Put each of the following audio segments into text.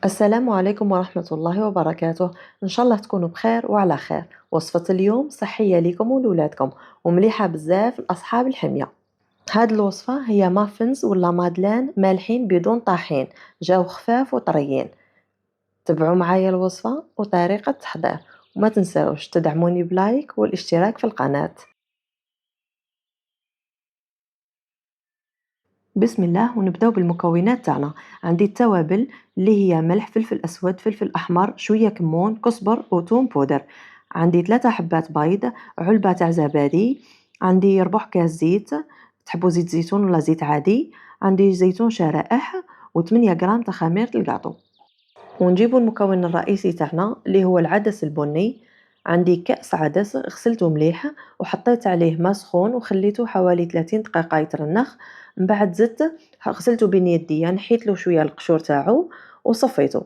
السلام عليكم ورحمة الله وبركاته. إن شاء الله تكونوا بخير وعلى خير. وصفة اليوم صحية ليكم ولولادكم ومليحة بزاف لأصحاب الحمية. هاد الوصفة هي مافنز ولا مادلين مالحين بدون طحين، جاو خفاف وطريين. تبعوا معايا الوصفة وطريقة التحضير، وما تنساوش تدعموني بلايك والاشتراك في القناة. بسم الله ونبداو بالمكونات تاعنا. عندي التوابل اللي هي ملح، فلفل اسود، فلفل احمر، شويه كمون، كزبر وثوم بودر. عندي 3 حبات بيض، علبه تاع زبادي، عندي ربع كاس زيت، تحبوا زيت زيتون ولا زيت عادي، عندي زيتون شرائح، و8 غرام تاع خميره الكاطو. ونجيبوا المكون الرئيسي تاعنا اللي هو العدس البني. عندي كأس عدس غسلته مليح وحطيت عليه ماء سخون وخليته حوالي 30 دقيقة يترنخ. من بعد زدت غسلته بين يديا، نحيت له شوية القشور تاعو وصفيته.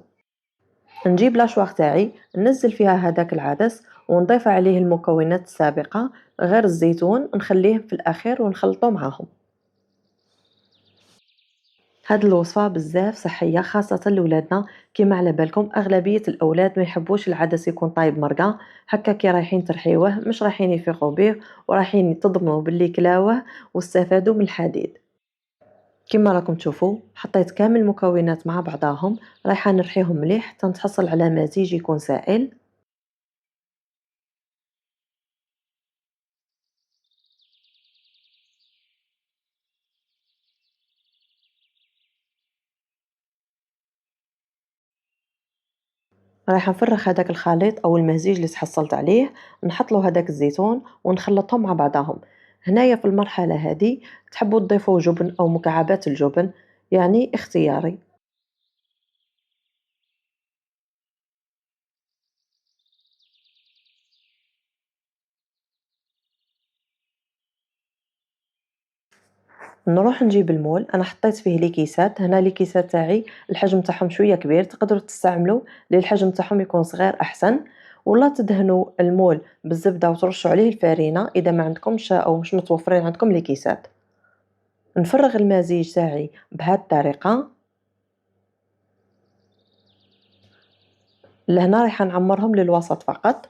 نجيب لاشواغ تاعي ننزل فيها هذاك العدس ونضيف عليه المكونات السابقة غير الزيتون، نخليه في الأخير ونخلطه معاهم. هاد الوصفة بزاف صحية خاصة لولادنا. كيما على بالكم أغلبية الأولاد ما يحبوش العدس يكون طايب مرقة هكا، كي رايحين ترحيوه مش رايحين يفيقوا بيه ورايحين تضمنوا باللي كلاوه واستفادوا من الحديد. كيما راكم تشوفوا حطيت كامل المكونات مع بعضاهم، رايحة نرحيهم مليح تنتحصل على مزيج يكون سائل. رايحة نفرغ هذاك الخليط أو المزيج اللي تحصلت عليه، نحط له هذاك الزيتون ونخلطهم مع بعضهم. هنايا في المرحلة هذه تحبوا تضيفوا جبن أو مكعبات الجبن، يعني اختياري. نروح نجيب المول، أنا حطيت فيه لي كيسات، هنا لي كيسات تاعي الحجم تاعهم شوية كبير، تقدروا تستعملوا للحجم تاعهم يكون صغير أحسن. ولا تدهنوا المول بالزبدة وترشوا عليه الفارينة إذا ما عندكمش أو مش متوفرين عندكم لي كيسات. نفرغ المزيج تاعي بهذه الطريقة. لهنا رايحة نعمرهم للوسط فقط.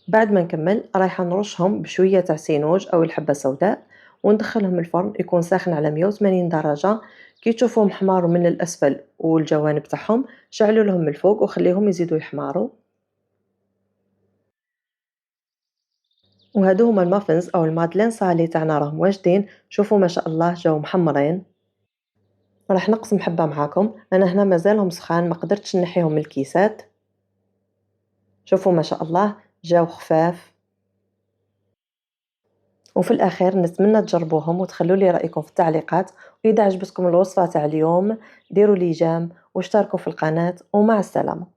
بعد ما نكمل رايحة نرشهم بشوية تاع سينوج أو الحبة السوداء وندخلهم الفرن يكون ساخن على 180 درجة. كي تشوفوهم حماروا من الأسفل والجوانب تاعهم شعلوا لهم من الفوق وخليهم يزيدوا يحماروا. وهادو هما المافنز أو المادلين صالي تاعنا راهم واجدين، شوفوا ما شاء الله جاو محمرين. راح نقسم حبة معاكم، أنا هنا مازالهم سخان ما قدرتش نحيهم من الكيسات. شوفوا ما شاء الله جاو خفاف. وفي الأخير نتمنى تجربوهم وتخلوا لي رأيكم في التعليقات. وإذا عجبتكم الوصفة تاع اليوم ديروا لي جيم واشتركوا في القناة، ومع السلامة.